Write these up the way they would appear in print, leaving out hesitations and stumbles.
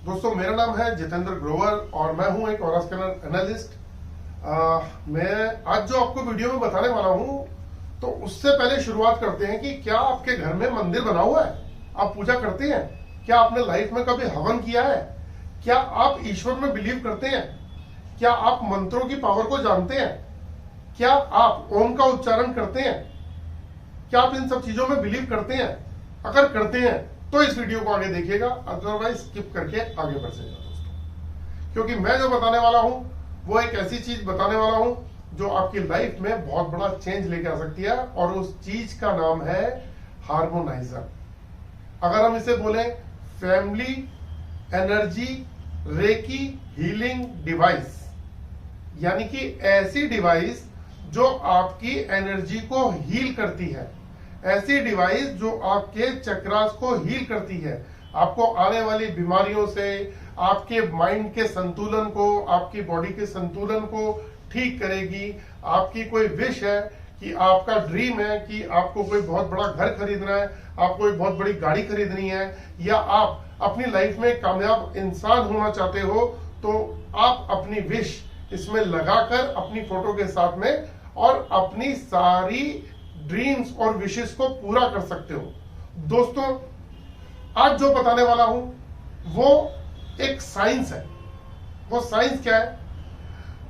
दोस्तों मेरा नाम है जितेंद्र ग्रोवर और मैं हूं एक ऑरा स्कैनर एनालिस्ट। मैं आज जो आपको वीडियो में बताने वाला हूं तो उससे पहले शुरुआत करते हैं कि क्या आपके घर में मंदिर बना हुआ है? आप पूजा करते हैं? क्या आपने लाइफ में कभी हवन किया है? क्या आप ईश्वर में बिलीव करते हैं? क्या आप मंत्रों की पावर को जानते हैं? क्या आप ओम का उच्चारण करते हैं? क्या आप इन सब चीजों में बिलीव करते हैं? अगर करते हैं तो इस वीडियो को आगे देखिएगा, अदरवाइज स्किप करके आगे बढ़ जाएगा दोस्तों, क्योंकि मैं जो बताने वाला हूं वो एक ऐसी चीज बताने वाला हूं जो आपकी लाइफ में बहुत बड़ा चेंज लेके आ सकती है, और उस चीज का नाम है हार्मोनाइजर। अगर हम इसे बोले family energy recce healing device, यानी कि ऐसी डिवाइस जो आपकी एनर्जी को हील करती है, ऐसी डिवाइस जो आपके चक्रास को हील करती है, आपको आने वाली बीमारियों से, आपके माइंड के संतुलन को, आपकी बॉडी के संतुलन को ठीक करेगी। आपकी कोई विश है कि आपका ड्रीम है कि आपको कोई बहुत बड़ा घर खरीदना है, आपको एक बहुत बड़ी गाड़ी खरीदनी है, या आप अपनी लाइफ में कामयाब इंसान होना चाहते हो, तो आप अपनी विश इसमें लगाकर अपनी फोटो के साथ में और अपनी सारी ड्रीम्स और विशेस को पूरा कर सकते हो। दोस्तों आज जो बताने वाला हूं वो एक साइंस है। वो साइंस क्या है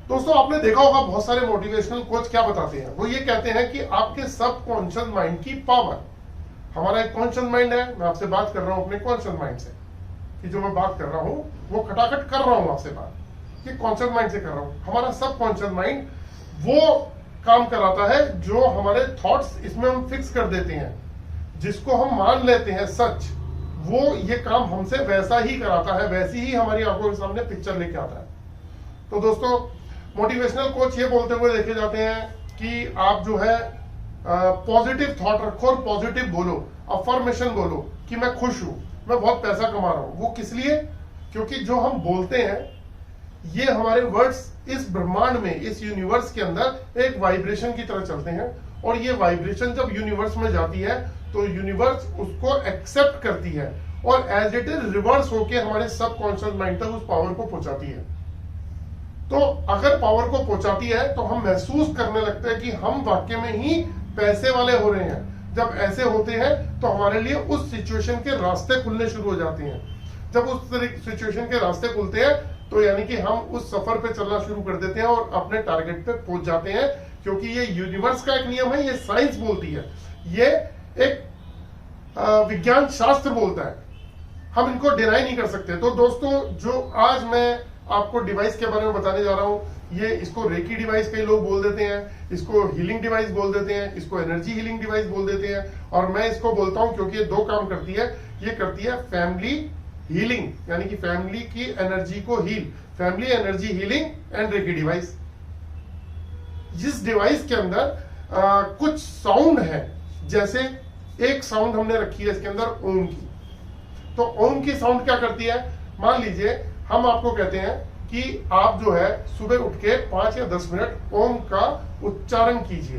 दोस्तों? आपने देखा होगा बहुत सारे मोटिवेशनल कोच क्या बताते हैं, वो ये कहते हैं कि आपके सबकॉन्शियस माइंड की पावर, हमारा एक कॉन्शियस माइंड है, मैं आपसे बात कर रहा हूं अपने कॉन्शियस माइंड से, कि जो मैं बात कर रहा हूं वो खटाखट कर रहा हूं आपसे बात, कि कॉन्शियस माइंड से कर रहा हूं। हमारा सबकॉन्शियस माइंड वो काम कराता है जो हमारे थॉट्स इसमें हम फिक्स कर देते हैं, जिसको हम मान लेते हैं सच, वो ये काम हमसे वैसा ही कराता है, वैसी ही हमारी आंखों के सामने पिक्चर लेके आता है। तो दोस्तों मोटिवेशनल कोच ये बोलते हुए देखे जाते हैं कि आप जो है पॉजिटिव थॉट रखो और पॉजिटिव बोलो, अफर्मेशन बोलो कि मैं खुश हूं, मैं बहुत पैसा कमा रहा हूं। वो किस लिए? क्योंकि जो हम बोलते हैं ये हमारे वर्ड्स इस ब्रह्मांड में, इस यूनिवर्स के अंदर एक वाइब्रेशन की तरह चलते हैं, और ये वाइब्रेशन जब यूनिवर्स में जाती है तो यूनिवर्स उसको एक्सेप्ट करती है और एज इट इज रिवर्स होके हमारे सबकॉन्शियस माइंड तक उस पावर को पहुंचाती है। तो अगर पावर को पहुंचाती है तो हम महसूस करने लगते हैं कि हम वाकई में ही पैसे वाले हो रहे हैं। जब ऐसे होते हैं तो हमारे लिए उस सिचुएशन के रास्ते खुलने शुरू हो जाते हैं। जब उस सिचुएशन के रास्ते खुलते हैं तो यानी कि हम उस सफर पे चलना शुरू कर देते हैं और अपने टारगेट पे पहुंच जाते हैं, क्योंकि ये यूनिवर्स का एक नियम है, ये साइंस बोलती है, ये एक विज्ञान शास्त्र बोलता है, हम इनको डिनाई नहीं कर सकते। तो दोस्तों जो आज मैं आपको डिवाइस के बारे में बताने जा रहा हूं, ये इसको रेकी डिवाइस कई लोग बोल देते हैं, इसको हीलिंग डिवाइस बोल देते हैं, इसको एनर्जी हीलिंग डिवाइस बोल देते हैं, और मैं इसको बोलता हूं क्योंकि ये दो काम करती है। ये करती है फैमिली हीलिंग, यानी कि फैमिली की एनर्जी को heal, family energy healing and reiki device. जिस डिवाइस के अंदर कुछ साउंड है, जैसे एक साउंड हमने रखी है इसके अंदर ओम की। तो ओम की साउंड क्या करती है? मान लीजिए हम आपको कहते हैं कि आप जो है सुबह उठ के 5 या 10 मिनट ओम का उच्चारण कीजिए।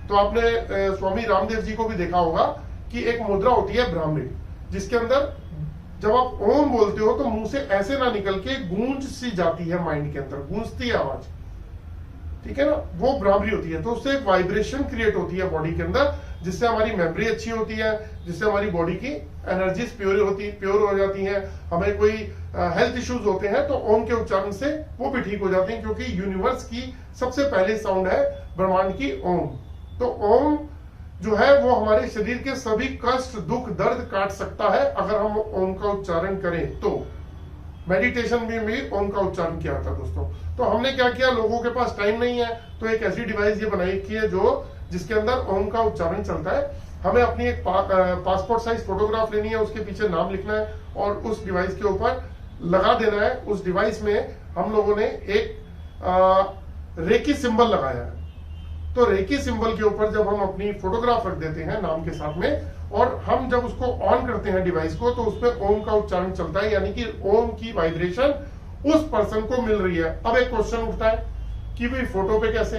तो आपने स्वामी रामदेव जी को भी देखा होगा कि एक मुद्रा होती है ब्राह्मणी, जिसके अंदर जब आप ओम बोलते हो तो मुंह से ऐसे ना निकल के गूंज सी जाती है, माइंड के अंदर गूंजती है आवाज, ठीक है ना, वो ब्राह्मणी होती है। तो उससे एक वाइब्रेशन क्रिएट होती है बॉडी के अंदर, जिससे हमारी मेमोरी अच्छी होती है, जिससे हमारी बॉडी की एनर्जीज प्योर हो जाती है। हमें कोई हेल्थ इश्यूज होते हैं तो ओम के उच्चारण से वो भी ठीक हो जाते हैं, क्योंकि यूनिवर्स की सबसे पहली साउंड है ब्रह्मांड की ओम। तो ओम जो है वो हमारे शरीर के सभी कष्ट, दुख, दर्द काट सकता है अगर हम ओम का उच्चारण करें तो। मेडिटेशन में भी ओम का उच्चारण किया था दोस्तों। तो हमने क्या किया, लोगों के पास टाइम नहीं है तो एक ऐसी डिवाइस ये बनाई की है जो जिसके अंदर ओम का उच्चारण चलता है। हमें अपनी एक पासपोर्ट साइज फोटोग्राफ लेनी है, उसके पीछे नाम लिखना है और उस डिवाइस के ऊपर लगा देना है। उस डिवाइस में हम लोगों ने एक रेकी सिंबल लगाया है। तो रेकी सिंबल के ऊपर जब हम अपनी फोटोग्राफ रख देते हैं नाम के साथ में, और हम जब उसको ऑन करते हैं डिवाइस को, तो उसमें ओम का उच्चारण चलता है, यानी कि ओम की वाइब्रेशन उस पर्सन को मिल रही है। अब एक क्वेश्चन उठता है कि भाई फोटो पे कैसे?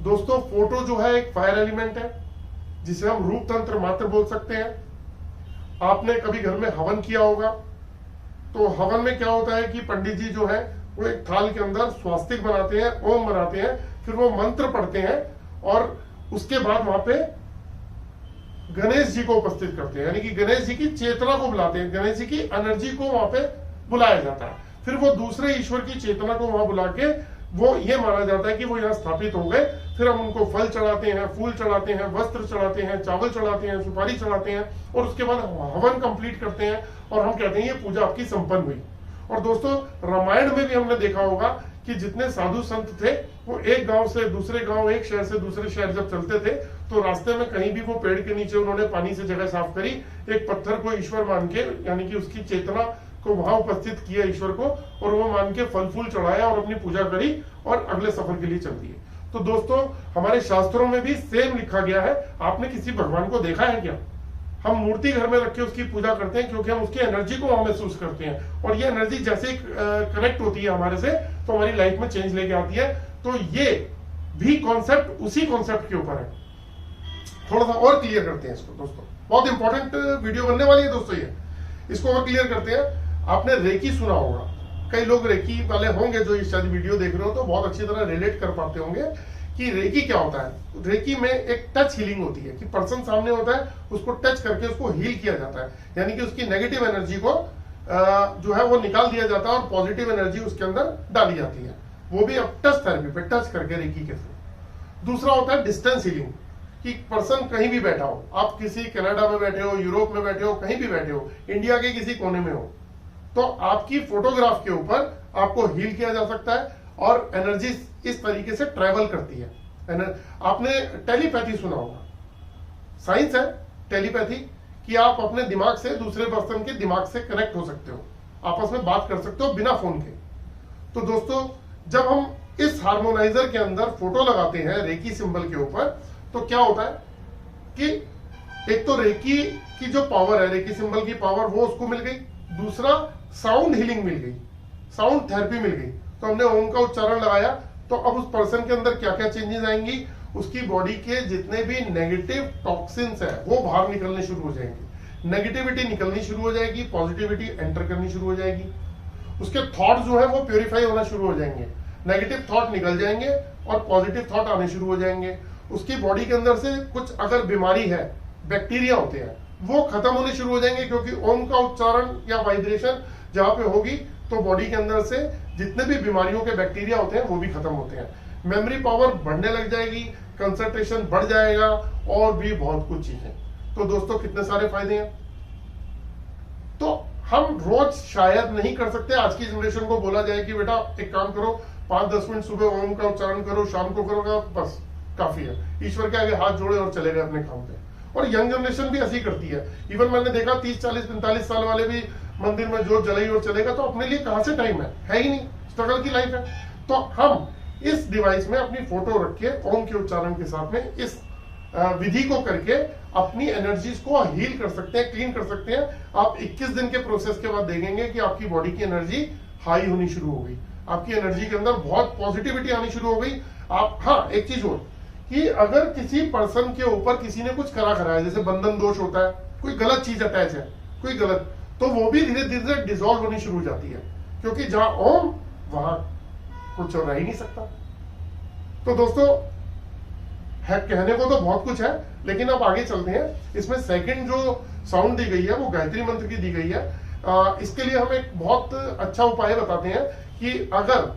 दोस्तों फोटो जो है एक फायर एलिमेंट है, जिसे हम रूप तंत्र मात्र बोल सकते हैं। आपने कभी घर में हवन किया होगा, तो हवन में क्या होता है कि पंडित जी जो है वो एक थाल के अंदर स्वास्तिक बनाते हैं, ओम बनाते हैं, फिर वो मंत्र पढ़ते हैं और उसके बाद वहां पे गणेश जी को उपस्थित करते हैं, यानी कि गणेश जी की चेतना को बुलाते हैं, गणेश जी की एनर्जी को वहां पे बुलाया जाता है। फिर वो दूसरे ईश्वर की चेतना को वहां बुला के वो ये माना जाता है कि वो यहाँ स्थापित हो गए। फिर हम उनको फल चढ़ाते हैं, फूल चढ़ाते हैं, वस्त्र चढ़ाते हैं, चावल चढ़ाते हैं, सुपारी चढ़ाते हैं और उसके बाद हवन कंप्लीट करते हैं और हम कहते हैं ये पूजा आपकी संपन्न हुई। और दोस्तों रामायण में भी हमने देखा होगा कि जितने साधु संत थे वो एक गांव से दूसरे गांव, एक शहर से दूसरे शहर जब चलते थे तो रास्ते में कहीं भी वो पेड़ के नीचे उन्होंने पानी से जगह साफ करी, एक पत्थर को ईश्वर मान के, यानी कि उसकी चेतना को वहां उपस्थित किया ईश्वर को, और वो मान के फल फूल चढ़ाया और अपनी पूजा करी और अगले सफर के लिए चल दिए। तो दोस्तों हमारे शास्त्रों में भी सेम लिखा गया है। आपने किसी भगवान को देखा है क्या? हम मूर्ति घर में रख के उसकी पूजा करते हैं क्योंकि हम उसकी एनर्जी को वहां महसूस करते हैं और ये एनर्जी जैसे कनेक्ट होती है हमारे से तो हमारी लाइफ में चेंज लेके आती है। तो ये भी कॉन्सेप्ट उसी कॉन्सेप्ट के ऊपर है। थोड़ा सा और क्लियर करते हैं इसको दोस्तों, बहुत इंपॉर्टेंट वीडियो बनने वाली है दोस्तों ये, इसको और क्लियर करते हैं। आपने रेकी सुना होगा, कई लोग रेकी वाले होंगे जो इस शायद वीडियो देख रहे हो तो बहुत अच्छी तरह रिलेट कर पाते होंगे कि रेकी क्या होता है। रेकी में एक टच हीलिंग होती है कि पर्सन सामने होता है, उसको टच करके उसको हील किया जाता है, यानी कि उसकी नेगेटिव एनर्जी को जो है वो निकाल दिया जाता है और पॉजिटिव एनर्जी उसके अंदर डाली जाती है, वो भी अब टच थेरेपी पे, टच करके रेकी के थ्रू। दूसरा होता है डिस्टेंस हीलिंग कि पर्सन कहीं भी बैठा हो, आप किसी कनाडा में बैठे हो, यूरोप में बैठे हो, कहीं भी बैठे हो, इंडिया के किसी कोने में हो, तो आपकी फोटोग्राफ के ऊपर आपको हील किया जा सकता है और एनर्जी इस तरीके से ट्रेवल करती है। आपने टेलीपैथी सुना होगा, साइंस है टेलीपैथी कि आप अपने दिमाग से दूसरे पर्सन के दिमाग से कनेक्ट हो सकते हो, आपस में बात कर सकते हो बिना फोन के। तो दोस्तों जब हम इस हार्मोनाइजर के अंदर फोटो लगाते हैं रेकी सिंबल के ऊपर तो क्या होता है कि एक तो रेकी की जो पावर है, रेकी सिंबल की पावर वो उसको मिल गई, दूसरा साउंड हीलिंग मिल गई, साउंड थेरेपी मिल गई। तो हमने ओम का उच्चारण लगाया तो अब उस पर्सन के अंदर क्या क्या चेंजेस आएंगी, उसकी बॉडी के जितने भी नेगेटिव टॉक्सिन्स है वो बाहर निकलने शुरू हो जाएंगे, नेगेटिविटी निकलनी शुरू हो जाएगी, पॉजिटिविटी एंटर करनी शुरू हो जाएगी, उसके थॉट जो है वो प्योरीफाई होना शुरू हो जाएंगे, नेगेटिव थॉट निकल जाएंगे और पॉजिटिव थॉट आने शुरू हो जाएंगे। उसकी बॉडी के अंदर से कुछ अगर बीमारी है, बैक्टीरिया होते हैं, वो खत्म होने शुरू हो जाएंगे क्योंकि ओम का उच्चारण या वाइब्रेशन जहां पे होगी तो बॉडी के अंदर से जितने भी बीमारियों के बैक्टीरिया होते हैं वो भी खत्म होते हैं, मेमोरी पावर बढ़ने लग जाएगी, कंसंट्रेशन बढ़ जाएगा और भी बहुत कुछ चीजें। तो दोस्तों कितने सारे फायदे हैं। तो हम रोज शायद नहीं कर सकते, आज की जनरेशन को बोला जाए कि बेटा एक काम करो 5-10 मिनट सुबह ओम का उच्चारण करो, शाम को करोगे बस काफी है, ईश्वर के आगे हाथ जोड़े और चले गए अपने काम पे। और यंग जनरेशन भी ऐसी करती है, इवन मैंने देखा 30-40-45 साल वाले भी मंदिर में जोत जलाई और चलेगा, तो अपने लिए कहां से टाइम है ही नहीं, स्ट्रगल की लाइफ है। तो हम इस डिवाइस में अपनी फोटो रख के ओम के उच्चारण के साथ में इस विधि को करके अपनी एनर्जीज को हील कर सकते हैं, क्लीन कर सकते हैं। आप 21 दिन के प्रोसेस के बाद देखेंगे कि आपकी बॉडी की एनर्जी हाई होनी शुरू हो गई, आपकी एनर्जी के अंदर बहुत पॉजिटिविटी आनी शुरू हो गई। आप हाँ एक चीज और कि अगर किसी पर्सन के ऊपर किसी ने कुछ करा है, जैसे बंधन दोष होता है, कोई गलत चीज अटैच है, कोई गलत, तो वो भी धीरे धीरे डिसॉल्व होनी शुरू हो जाती है क्योंकि जहां ओम वहां कुछ रह ही नहीं सकता। तो दोस्तों है कहने को तो बहुत कुछ है, लेकिन अब आगे चलते हैं। इसमें सेकंड जो साउंड दी गई है वो गायत्री मंत्र की दी गई है। इसके लिए हम एक बहुत अच्छा उपाय बताते हैं कि अगर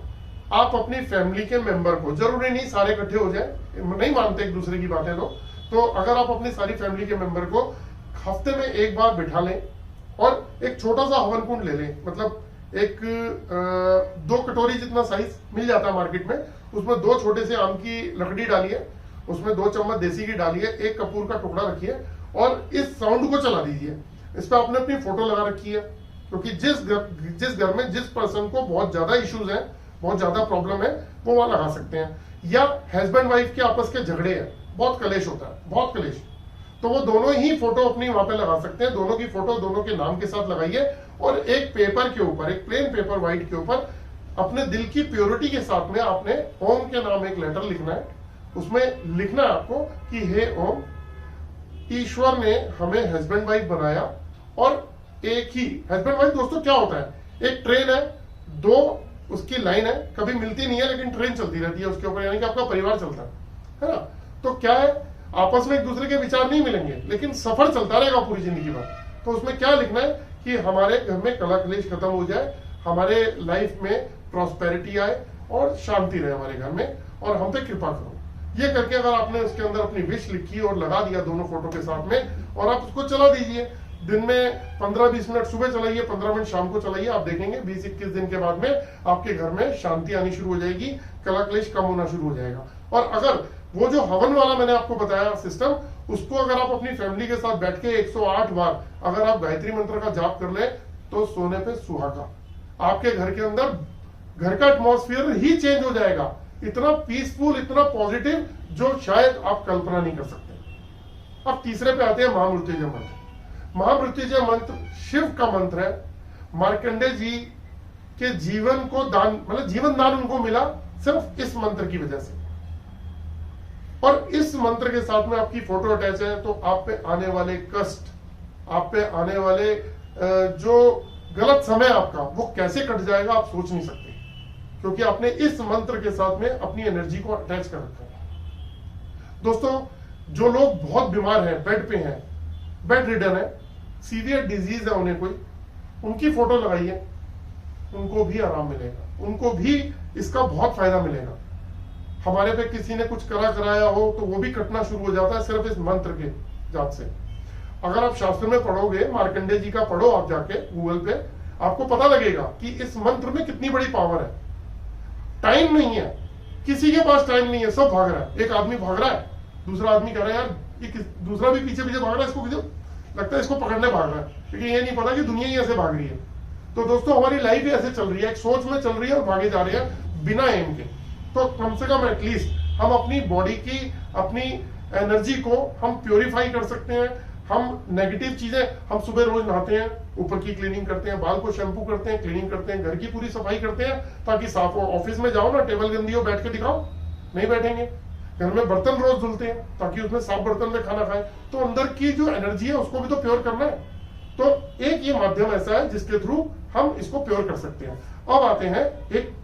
आप अपनी फैमिली के मेंबर को, जरूरी नहीं सारे इकट्ठे हो जाए, नहीं मानते एक दूसरे की बातें तो अगर आप अपनी सारी फैमिली के मेंबर को हफ्ते में एक बार बिठा लें और एक छोटा सा हवन कुंड ले लें, मतलब एक 2 कटोरी जितना साइज मिल जाता है मार्केट में, उसमें 2 छोटे से आम की लकड़ी डालिए, उसमें 2 चम्मच देसी घी डालिए, 1 कपूर का टुकड़ा रखिए और इस साउंड को चला दीजिए। इस पर आपने अपनी फोटो लगा रखी है क्योंकि जिस घर में जिस पर्सन को बहुत ज्यादा इश्यूज है, बहुत ज्यादा प्रॉब्लम है, वो वहां लगा सकते हैं। या हस्बैंड वाइफ के आपस के झगड़े हैं, बहुत कलेश होता है, बहुत कलेश, तो वो दोनों ही फोटो अपनी वहां पे लगा सकते हैं। दोनों की फोटो दोनों के नाम के साथ लगाइए और एक पेपर के ऊपर, एक प्लेन पेपर व्हाइट के ऊपर अपने दिल की प्योरिटी के साथ में आपने ओम के नाम एक लेटर लिखना है। उसमें लिखना है आपको कि हे ओम, ईश्वर ने हमें हस्बैंड वाइफ बनाया और एक ही हस्बैंड वाइफ दोस्तों क्या होता है, एक ट्रेन है, दो उसकी लाइन है, कभी मिलती नहीं है लेकिन ट्रेन चलती रहती है उसके ऊपर, यानी कि आपका परिवार चलता है ना। तो क्या है, आपस में एक दूसरे के विचार नहीं मिलेंगे लेकिन सफर चलता रहेगा पूरी जिंदगी भर। तो उसमें क्या लिखना है कि हमारे घर में कला क्लेश खत्म हो जाए, हमारे लाइफ में प्रॉस्पेरिटी आए और शांति रहे हमारे घर में, और हम पे कृपा करो। ये करके अगर आपने उसके अंदर अपनी विश लिखी और लगा दिया दोनों फोटो के साथ में, और आप उसको चला दीजिए दिन में 15-20 मिनट सुबह चलाइए, 15 मिनट शाम को चलाइए, आप देखेंगे 20-21 दिन के बाद में आपके घर में शांति आनी शुरू हो जाएगी, कला क्लेश कम होना शुरू हो जाएगा। और अगर वो जो हवन वाला मैंने आपको बताया सिस्टम, उसको अगर आप अपनी फैमिली के साथ बैठ के 108 बार अगर आप गायत्री मंत्र का जाप कर ले तो सोने पे सुहागा, आपके घर के अंदर घर का एटमॉस्फेयर ही चेंज हो जाएगा, इतना पीसफुल, इतना पॉजिटिव, जो शायद आप कल्पना नहीं कर सकते। अब तीसरे पे आते हैं महामृत्युंजय मंत्र। महामृत्युंजय मंत्र शिव का मंत्र है। मार्कंडेय जी के जीवन को दान, मतलब जीवन दान उनको मिला सिर्फ इस मंत्र की वजह से। और इस मंत्र के साथ में आपकी फोटो अटैच है, तो आप पे आने वाले कष्ट, आप पे आने वाले जो गलत समय आपका, वो कैसे कट जाएगा आप सोच नहीं सकते, क्योंकि आपने इस मंत्र के साथ में अपनी एनर्जी को अटैच कर रखा है। दोस्तों, जो लोग बहुत बीमार हैं, बेड पे हैं, बेड रिडन है, सीवियर डिजीज है उन्हें कोई, उनकी फोटो लगाइए, उनको भी आराम मिलेगा, उनको भी इसका बहुत फायदा मिलेगा। हमारे पे किसी ने कुछ कराया हो तो वो भी कटना शुरू हो जाता है सिर्फ इस मंत्र के जाप से। अगर आप शास्त्र में पढ़ोगे, मार्कंडेय जी का पढ़ो आप जाके गूगल पे, आपको पता लगेगा कि इस मंत्र में कितनी बड़ी पावर है। टाइम नहीं है, किसी के पास टाइम नहीं है, सब भाग रहा है। एक आदमी भाग रहा है, दूसरा आदमी कह रहा है यार ये, दूसरा भी पीछे पीछे भाग रहा है, इसको लगता है इसको पकड़ने भाग रहा है, क्योंकि ये नहीं पता कि दुनिया ही ऐसे भाग रही है। तो दोस्तों, हमारी लाइफ ही ऐसे चल रही है, एक सोच में चल रही है और भागे जा रहे हैं बिना एम के। तो कम से कम एटलीस्ट हम अपनी बॉडी की, अपनी एनर्जी को हम प्योरीफाई कर सकते हैं। हम नेगेटिव चीजें, हम सुबह रोज नहाते हैं, ऊपर की क्लीनिंग करते हैं, बाल को शैम्पू करते हैं, क्लीनिंग करते हैं, घर की पूरी सफाई करते हैं ताकि साफ हो। ऑफिस में जाओ ना, टेबल गंदी हो, बैठ के दिखाओ, नहीं बैठेंगे। घर में बर्तन रोज धुलते हैं ताकि उसमें साफ बर्तन में खाना खाएं। तो अंदर की जो एनर्जी है उसको भी तो प्योर करना है। तो एक ये माध्यम ऐसा है जिसके थ्रू हम इसको प्योर कर सकते हैं। अब आते हैं एक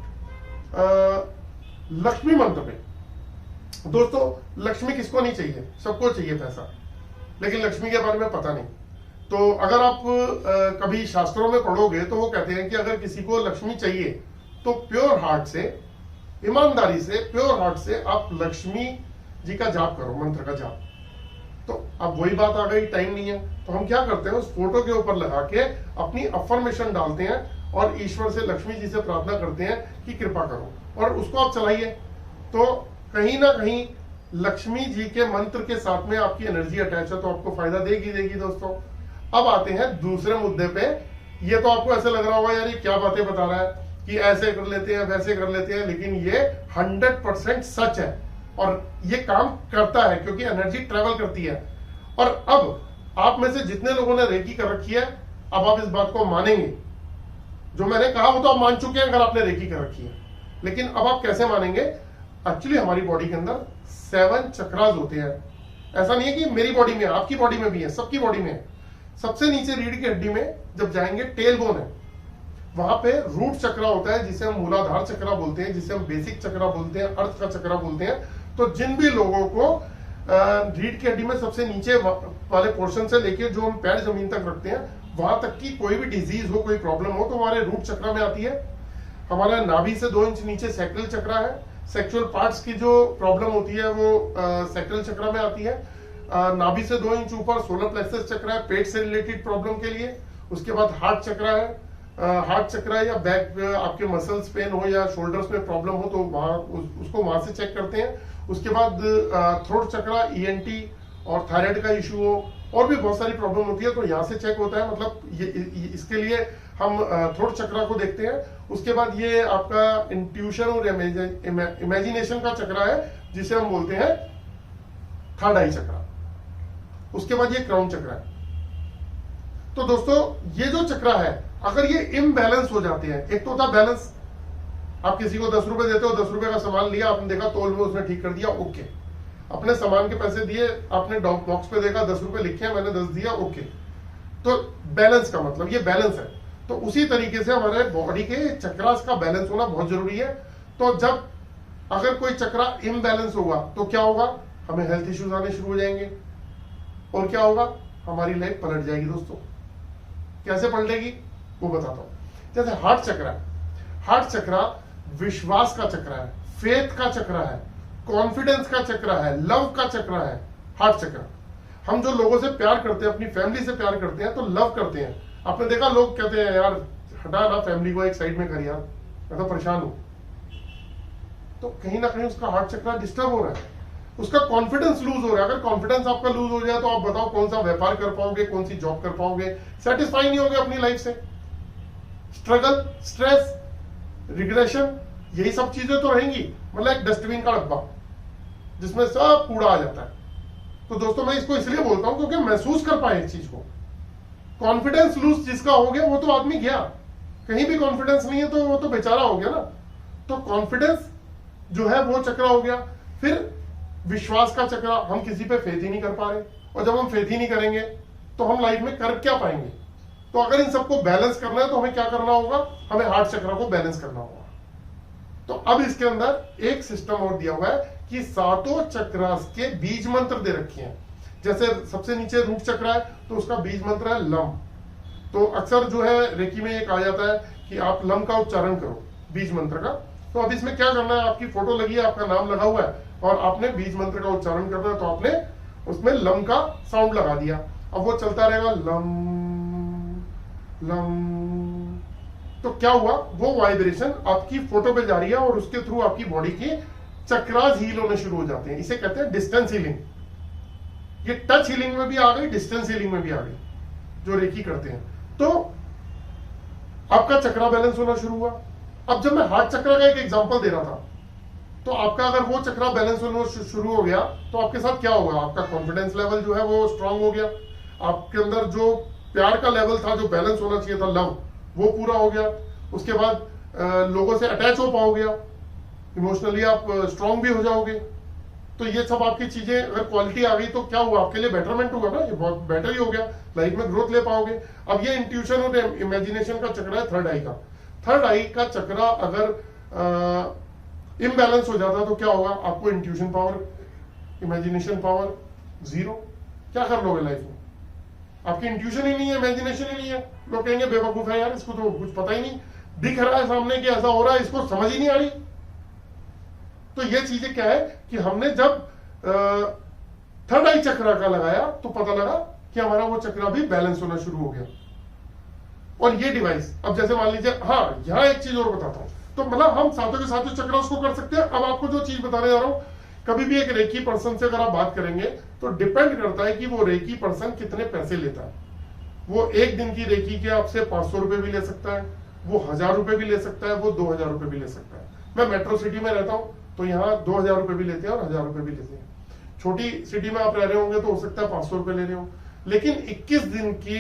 लक्ष्मी मंत्र पे। दोस्तों, लक्ष्मी किसको नहीं चाहिए, सबको चाहिए पैसा, लेकिन लक्ष्मी के बारे में पता नहीं। तो अगर आप कभी शास्त्रों में पढ़ोगे तो वो कहते हैं कि अगर किसी को लक्ष्मी चाहिए तो प्योर हार्ट से, ईमानदारी से, प्योर हार्ट से आप लक्ष्मी जी का जाप करो, मंत्र का जाप। तो अब वही बात आ गई, टाइम नहीं है, तो हम क्या करते हैं, उस फोटो के ऊपर लगा के अपनी अफर्मेशन डालते हैं और ईश्वर से, लक्ष्मी जी से प्रार्थना करते हैं कि कृपा करो, और उसको आप चलाइए। तो कहीं ना कहीं लक्ष्मी जी के मंत्र के साथ में आपकी एनर्जी अटैच है तो आपको फायदा देगी दोस्तों। अब आते हैं दूसरे मुद्दे पे। ये तो आपको ऐसे लग रहा होगा यार ये क्या बातें बता रहा है कि ऐसे कर लेते हैं, वैसे कर लेते हैं, लेकिन ये 100% सच है और ये काम करता है क्योंकि एनर्जी ट्रेवल करती है। और अब आप में से जितने लोगों ने रेकी कर रखी है, अब आप इस बात को मानेंगे। जो मैंने कहा वो तो आप मान चुके हैं अगर आपने रेकी कर रखी है, लेकिन अब आप कैसे मानेंगे। एक्चुअली हमारी बॉडी के अंदर 7 चक्रास होते हैं। ऐसा नहीं है कि मेरी बॉडी में, आपकी बॉडी में भी है, सबकी बॉडी में है। सबसे नीचे रीढ़ की हड्डी में जब जाएंगे, टेल बोन है, वहां पे रूट चक्रा होता है जिसे हम मूलाधार चक्रा बोलते हैं, जिसे हम बेसिक चक्रा बोलते हैं, अर्थ का चक्रा बोलते हैं। तो जिन भी लोगों को रीढ़ की हड्डी में सबसे नीचे वाले पोर्शन से लेके जो हम पैर जमीन तक रखते हैं, वहां तक की कोई भी डिजीज हो, कोई प्रॉब्लम हो, तो हमारे रूट चक्रा में आती है। हमारा नाभि से 2 इंच नीचे सैक्रल चक्रा है। सेक्सुअल पार्ट्स की जो प्रॉब्लम होती है वो सैक्रल चक्रा में आती है। नाभि से 2 इंच ऊपर सोलर प्लेक्सस चक्रा है पेट से रिलेटेड प्रॉब्लम के लिए। उसके बाद हार्ट चक्रा है। हार्ट चक्रा या बैक आपके मसल्स पेन हो या शोल्डर्स में प्रॉब्लम हो तो वहां उसको वहां से चेक करते हैं। उसके बाद थ्रोट चक्रा, ईएनटी और थायराइड का इशू हो, और भी बहुत सारी प्रॉब्लम होती है तो यहाँ से चेक होता है। मतलब इसके लिए हम थ्रोट चक्रा को देखते हैं। उसके बाद ये आपका इंट्यूशन और इमेजिनेशन का चक्रा है जिसे हम बोलते हैं थर्ड आई चक्रा। उसके बाद ये क्राउन चक्रा है। तो दोस्तों, ये जो चक्रा है अगर ये इम्बैलेंस हो जाते हैं, एक तो होता है बैलेंस, आप किसी को 10 रुपए देते हो, 10 रुपए का सामान लिया, आपने देखा तोल में उसने ठीक कर दिया, ओके। अपने सामान के पैसे दिए, आपने बॉक्स पे देखा 10 रुपए लिखे हैं, मैंने 10 दिया, ओके। तो बैलेंस का मतलब ये बैलेंस है। तो उसी तरीके से हमारे बॉडी के चक्रास का बैलेंस होना बहुत जरूरी है। तो जब अगर कोई चक्रा इम्बैलेंस होगा तो क्या होगा, हमें हेल्थ इश्यूज आने शुरू हो जाएंगे, और क्या होगा, हमारी लाइफ पलट जाएगी। दोस्तों कैसे पलटेगी वो बताता हूं। जैसे हार्ट चक्रा, हार्ट चक्रा विश्वास का चक्रा है, फेथ का चक्रा है, कॉन्फिडेंस का चक्रा है, लव का चक्रा है। हार्ट चक्रा, हम जो लोगों से प्यार करते हैं, अपनी फैमिली से प्यार करते हैं तो लव करते हैं। आपने देखा लोग कहते हैं यार हटा ना फैमिली को एक साइड में कर यार, मैं तो परेशान हूं। तो कहीं ना कहीं उसका हार्ट चक्रा डिस्टर्ब हो रहा है, उसका कॉन्फिडेंस लूज हो रहा है। अगर कॉन्फिडेंस आपका लूज हो जाए तो आप बताओ कौन सा व्यापार कर पाओगे, कौन सी जॉब कर पाओगे, सेटिस्फाई नहीं होगे अपनी लाइफ से। स्ट्रगल, स्ट्रेस, रिग्रेशन, यही सब चीजें तो रहेंगी। मतलब एक डस्टबिन का डब्बा जिसमें सब कूड़ा आ जाता है। तो दोस्तों मैं इसको इसलिए बोलता हूं क्योंकि महसूस कर पाए इस चीज को। कॉन्फिडेंस लूज जिसका हो गया वो तो आदमी गया, कहीं भी कॉन्फिडेंस नहीं है तो वो तो बेचारा हो गया ना। तो कॉन्फिडेंस जो है वो चक्रा हो गया। फिर विश्वास का चक्रा, हम किसी पे फेथ ही नहीं कर पा रहे, और जब हम फेथ ही नहीं करेंगे तो हम लाइफ में कर क्या पाएंगे। तो अगर इन सबको बैलेंस करना है तो हमें क्या करना होगा, हमें हार्ट चक्रा को बैलेंस करना होगा। तो अब इसके अंदर एक सिस्टम और दिया हुआ है कि सातों चक्रास के बीज मंत्र दे रखे हैं। जैसे सबसे नीचे रूट चक्र है तो उसका बीज मंत्र है लम। तो अक्सर जो है रेकी में एक आ जाता है कि आप लम का उच्चारण करो बीज मंत्र का। तो अब इसमें क्या करना है, आपकी फोटो लगी है, आपका नाम लगा हुआ है और आपने बीज मंत्र का उच्चारण करना है, तो आपने उसमें लम का साउंड लगा दिया। अब वो चलता रहेगा लम लम। तो क्या हुआ, वो वाइब्रेशन आपकी फोटो पे जा रही है और उसके थ्रू आपकी बॉडी की चक्रास हील होने शुरू हो जाते हैं। इसे कहते हैं डिस्टेंस हीलिंग। ये टच हीलिंग में भी आ गई, डिस्टेंस हीलिंग में भी आ गई जो रेकी करते हैं। तो आपका चक्रा बैलेंस होना शुरू हुआ। अब जब मैं हार्ट चक्रा का एक एग्जांपल दे रहा था, तो आपका अगर वो चक्रा बैलेंस होना शुरू हो गया तो आपके साथ क्या होगा, आपका कॉन्फिडेंस लेवल जो है वो स्ट्रांग हो गया। आपके अंदर जो प्यार का लेवल था, जो बैलेंस होना चाहिए था, लव, वो पूरा हो गया। उसके बाद लोगों से अटैच हो पाओगे, आप इमोशनली आप स्ट्रांग भी हो जाओगे। तो ये सब आपकी चीजें अगर क्वालिटी आ गई तो क्या हुआ, आपके लिए बेटरमेंट होगा ना, ये बहुत बेटर ही हो गया, लाइफ में ग्रोथ ले पाओगे। अब ये इंट्यूशन और इमेजिनेशन का चक्र है थर्ड आई का। थर्ड आई का चक्रा अगर इम्बैलेंस हो जाता तो क्या होगा, आपको intuition power, imagination power zero. क्या कर लोगे लाइफ में, आपकी इंट्यूशन ही नहीं है, इमेजिनेशन ही नहीं है। लोग कहेंगे बेवकूफ है यार, इसको तो कुछ पता ही नहीं, दिख रहा है सामने कि ऐसा हो रहा है, इसको समझ ही नहीं आ रही। तो ये चीजें क्या है कि हमने जब थर्ड आई चक्रा का लगाया तो पता लगा कि हमारा वो चक्रा भी बैलेंस होना शुरू हो गया। और ये डिवाइस, अब जैसे मान लीजिए, हाँ यहां एक चीज और बताता हूं। तो मतलब हम सातों के सातों चक्रा उसको कर सकते हैं। अब आपको जो चीज बताने जा रहा हूं, कभी भी एक रेकी पर्सन से अगर आप बात करेंगे तो डिपेंड करता है कि वो रेकी पर्सन कितने पैसे लेता है। वो एक दिन की रेकी के आपसे 500 रुपए भी ले सकता है, वो 1000 रुपए भी ले सकता है, वो 2000 रुपए भी ले सकता है। मैं मेट्रो सिटी में रहता हूं तो यहाँ 2000 रुपए भी लेते हैं और 1000 रुपए भी लेते हैं। छोटी सिटी में आप रह रहे होंगे तो हो सकता है 500 रुपए ले रहे हो। लेकिन 21 दिन के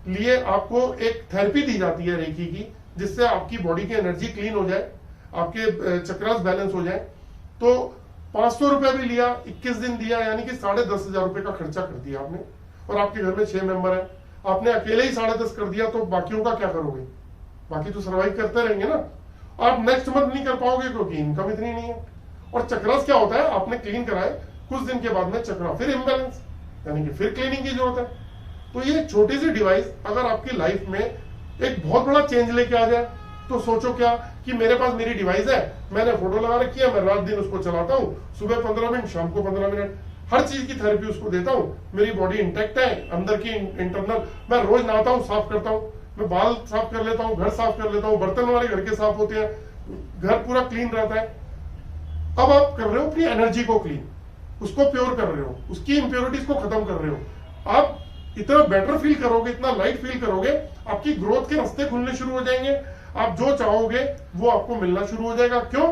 लिए आपको एक थेरेपी दी जाती है रेकी की, जिससे आपकी बॉडी की एनर्जी क्लीन हो जाए, आपके चक्रास बैलेंस हो जाए। तो 500 रुपए भी लिया, 21 दिन दिया, यानी कि 10,500 रुपए का खर्चा कर दिया आपने। और आपके घर में 6 मेंबर है, आपने अकेले ही 10.5 कर दिया, तो बाकियों का क्या करोगे, बाकी तो सर्वाइव करते रहेंगे ना। आप नेक्स्ट मंथ नहीं कर पाओगे क्योंकि इनकम इतनी नहीं है। और चक्रास क्या होता है, आपने क्लीन कराए, कुछ दिन के बाद में चक्रा फिर इम्बैलेंस, यानी कि फिर क्लीनिंग की जरूरत है। तो ये छोटी सी डिवाइस अगर आपकी लाइफ में एक बहुत बड़ा चेंज लेके आ जाए, तो सोचो क्या कि मेरे पास मेरी डिवाइस है, मैंने फोटो लगा रखी है, मैं रात दिन उसको चलाता हूँ, सुबह 15 मिनट, शाम को 15 मिनट, हर चीज की थेरेपी उसको देता हूँ। मेरी बॉडी इंटैक्ट है, अंदर की इंटरनल, मैं रोज नहाता हूँ, साफ करता हूँ, मैं बाल साफ कर लेता हूँ, घर साफ कर लेता हूँ, बर्तन हमारे घर के साफ होते हैं, घर पूरा क्लीन रहता है। अब आप कर रहे हो अपनी एनर्जी को क्लीन, उसको प्योर कर रहे हो, उसकी इंप्योरिटीज को खत्म कर रहे हो। आप इतना बेटर फील करोगे, इतना लाइट फील करोगे, आपकी ग्रोथ के रास्ते खुलने शुरू हो जाएंगे। आप जो चाहोगे वो आपको मिलना शुरू हो जाएगा। क्यों?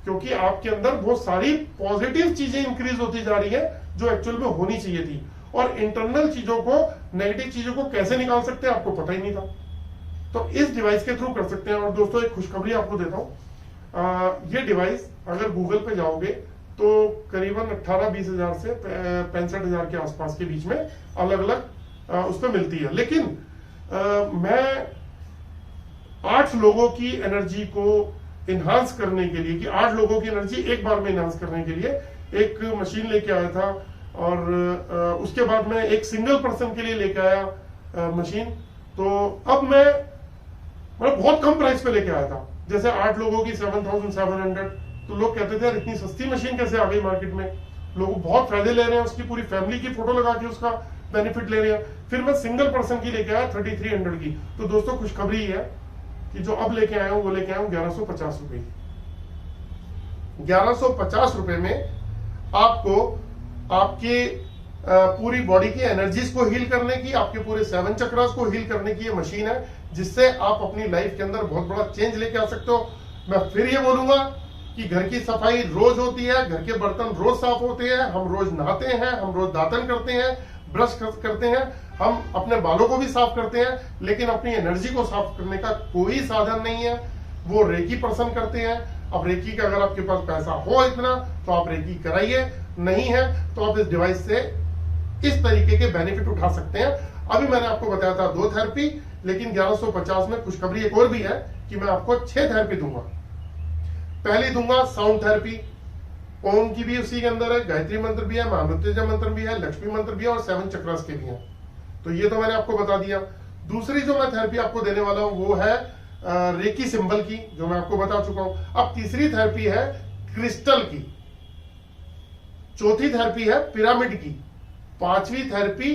क्योंकि आपके अंदर वो सारी पॉजिटिव चीजें इंक्रीज होती जा रही है जो एक्चुअल में होनी चाहिए थी। और इंटरनल चीजों को, नेगेटिव चीजों को कैसे निकाल सकते हैं आपको पता ही नहीं था। तो इस डिवाइस के थ्रू कर सकते हैं। और दोस्तों एक खुशखबरी आपको देता हूं, ये डिवाइस अगर गूगल पे जाओगे तो करीबन 18-20 हजार से 65 हजार के आसपास के बीच में अलग अलग उस पर मिलती है। लेकिन मैं 8 लोगों की एनर्जी को इन्हांस करने के लिए, कि 8 लोगों की एनर्जी एक बार में इन्हांस करने के लिए एक मशीन लेके आया था। और उसके बाद मैं एक सिंगल पर्सन के लिए लेके आया मशीन। तो अब मैं मतलब बहुत कम प्राइस पे लेके आया था, जैसे 8 लोगों की 7700। तो लोग कहते थे यार इतनी सस्ती मशीन कैसे आ गई मार्केट में, लोग बहुत फायदे ले रहे हैं उसकी, पूरी फैमिली की फोटो लगा के उसका बेनिफिट ले रहे हैं। फिर मैं सिंगल पर्सन की लेके आया 3300 की। तो दोस्तों खुशखबरी है कि जो अब लेके आया हूं वो लेके आया हूं 1150 रुपए की। 1150 रुपए में आपको आपके पूरी बॉडी की एनर्जीज को हील करने की, आपके पूरे 7 चक्रास को हील करने की ये मशीन है, जिससे आप अपनी लाइफ के अंदर बहुत बड़ा चेंज लेके आ सकते हो। मैं फिर ये बोलूंगा कि घर की सफाई रोज होती है, घर के बर्तन रोज साफ होते हैं, हम रोज नहाते हैं, हम रोज दातन करते हैं, ब्रश करते हैं, हम अपने बालों को भी साफ करते हैं, लेकिन अपनी एनर्जी को साफ करने का कोई साधन नहीं है। वो रेकी पर्सन करते हैं। अब रेकी का अगर आपके पास पैसा हो इतना तो आप रेकी कराइए, नहीं है तो आप इस डिवाइस से इस तरीके के बेनिफिट उठा सकते हैं। अभी मैंने आपको बताया था 2 थेरेपी, लेकिन 1150 में खुशखबरी एक और भी है कि मैं आपको 6 थेरेपी दूंगा। पहली दूंगा साउंड थेरेपी, ओम की भी उसी के अंदर है, गायत्री मंत्र भी है, महामृत्युंजय मंत्र भी है, लक्ष्मी मंत्र भी है और 7 चक्रास के भी हैं। तो ये तो मैंने आपको बता दिया। दूसरी जो मैं थेरेपी आपको देने वाला हूं वो है रेकी सिंबल की, जो मैं आपको बता चुका हूं। अब तीसरी थेरेपी है क्रिस्टल की, चौथी थेरेपी है पिरामिड की, पांचवी थेरेपी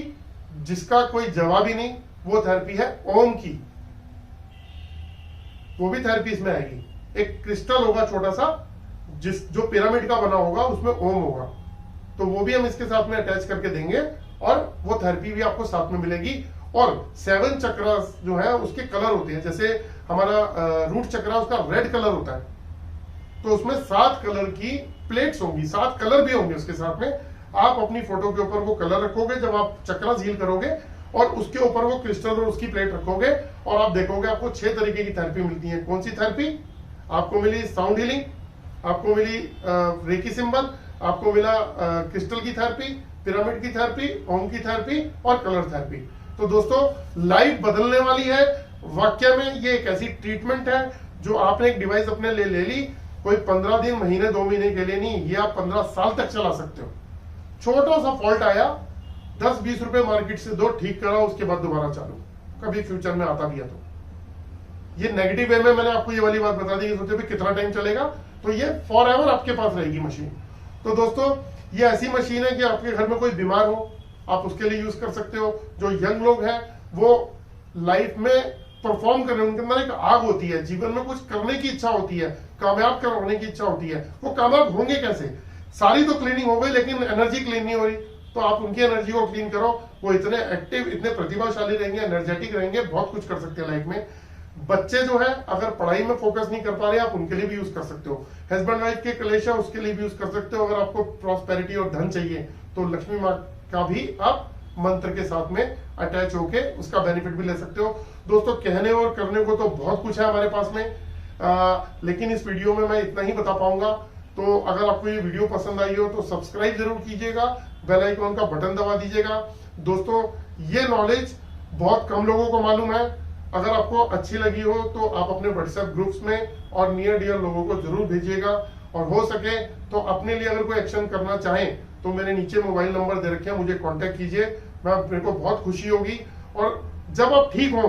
जिसका कोई जवाब ही नहीं वो थेरेपी है ओम की, वो भी थेरेपी इसमें आएगी। एक क्रिस्टल होगा छोटा सा, जो पिरामिड का बना होगा, उसमें ओम होगा, तो वो भी हम इसके साथ में अटैच करके देंगे और वो थेरेपी भी आपको साथ में मिलेगी। और 7 चक्रास जो है उसके कलर होते हैं, जैसे हमारा रूट चक्रा उसका रेड कलर होता है, तो उसमें 7 कलर की प्लेट्स होंगी, 7 कलर भी होंगे उसके साथ में। आप अपनी फोटो के ऊपर वो कलर रखोगे जब आप चक्रा हील करोगे, और उसके ऊपर वो क्रिस्टल और उसकी प्लेट रखोगे, और आप देखोगे आपको 6 तरीके की थेरेपी मिलती है। कौन सी थेरेपी आपको मिली? साउंड हीलिंग, आपको मिली रेकी सिंबल, आपको मिला क्रिस्टल की थेरेपी, पिरामिड की थेरेपी, ओम की थेरेपी और कलर थेरेपी। तो दोस्तों लाइफ बदलने वाली है। वाकई में ये एक ऐसी ट्रीटमेंट है जो आपने एक डिवाइस अपने ले ली, कोई 15 दिन, महीने, 2 महीने के लिए नहीं, ये आप 15 साल तक चला सकते हो। छोटा सा फॉल्ट आया, 10-20 रुपए मार्केट से दो, ठीक कराओ, उसके बाद दोबारा चालू, कभी फ्यूचर में आता भी है तो। ये नेगेटिव वे में मैंने आपको ये वाली बात बता दी, सोचे भी कितना टाइम चलेगा, तो ये फॉर एवर आपके पास रहेगी मशीन। तो दोस्तों ये ऐसी मशीन है कि आपके घर में कोई बीमार हो आप उसके लिए यूज कर सकते हो। जो यंग लोग हैं वो लाइफ में परफॉर्म कर रहे हैं, उनके अंदर एक आग होती है, जीवन में कुछ करने की इच्छा होती है, कामयाब करने की इच्छा होती है, वो कामयाब होंगे कैसे? सारी तो क्लीनिंग हो गई लेकिन एनर्जी क्लीन नहीं हो रही, तो आप उनकी एनर्जी को क्लीन करो। वो इतने एक्टिव, इतने प्रतिभाशाली रहेंगे, एनर्जेटिक रहेंगे, बहुत कुछ कर सकते हैं लाइफ में। बच्चे जो है अगर पढ़ाई में फोकस नहीं कर पा रहे, आप उनके लिए भी यूज कर सकते हो। हस्बैंड वाइफ के क्लेश है उसके लिए भी यूज कर सकते हो। अगर आपको प्रॉस्पेरिटी और धन चाहिए तो लक्ष्मी माँ का भी आप मंत्र के साथ में अटैच होके उसका बेनिफिट भी ले सकते हो। दोस्तों कहने और करने को तो बहुत कुछ है हमारे पास में, लेकिन इस वीडियो में मैं इतना ही बता पाऊंगा। तो अगर आपको ये वीडियो पसंद आई हो तो सब्सक्राइब जरूर कीजिएगा, बेल आइकन का बटन दबा दीजिएगा। दोस्तों ये नॉलेज बहुत कम लोगों को मालूम है। अगर आपको अच्छी लगी हो तो आप अपने व्हाट्सएप ग्रुप्स में और नियर डियर लोगों को जरूर भेजिएगा, और हो सके तो अपने लिए अगर कोई एक्शन करना चाहें तो मेरे नीचे मोबाइल नंबर दे रखे हैं, मुझे कांटेक्ट कीजिए, मेरे को बहुत खुशी होगी। और जब आप ठीक हो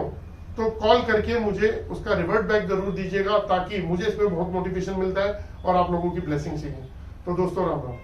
तो कॉल करके मुझे उसका रिवर्ट बैक जरूर दीजिएगा, ताकि मुझे इसमें बहुत मोटिवेशन मिलता है और आप लोगों की ब्लेसिंग चाहिए। तो दोस्तों राम राम।